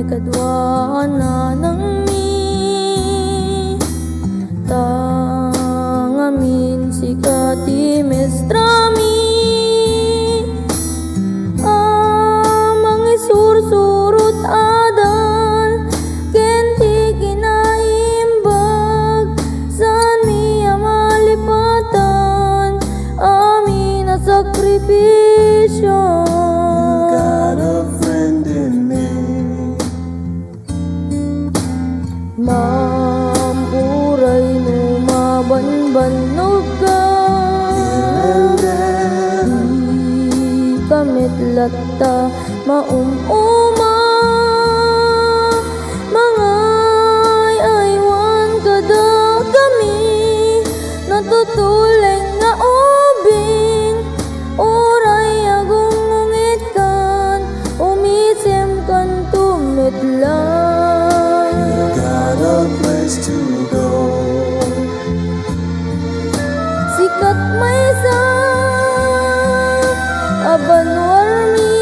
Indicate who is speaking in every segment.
Speaker 1: kadwa na nang mi tangamin si Kadagiti Mestra mi amang isursurot adan kenti kinaimbag san mi amalipatan amin na sakripisyo.
Speaker 2: Got a friend in me.
Speaker 1: Ma'am, uray no mabanbanog ka. Di kamit latta maumuma. Mga aywan kada kami natutuleng nga ubing. Uray agong ngungit kan umisim kan tumitlan.
Speaker 2: Got a place to go.
Speaker 1: Sikat may sa aban warmi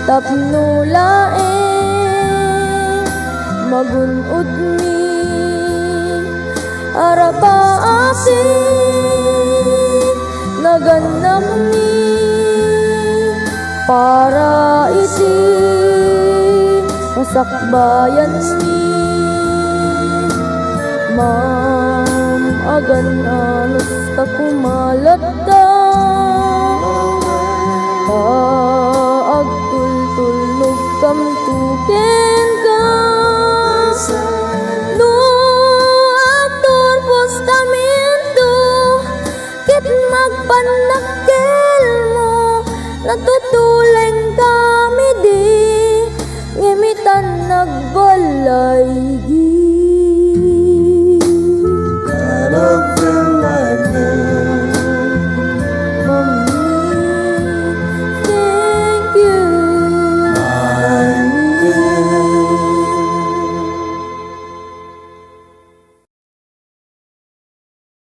Speaker 1: tapno laeng magunod mi arapa api naganam mi para iti masakbayan mi. Ma'am, agan anos ka kumalat da agtul-tulnog kam tuken ka no aktor pos kaminto kit magpanakkel mo natutuleng kami di ngimitan nagbalay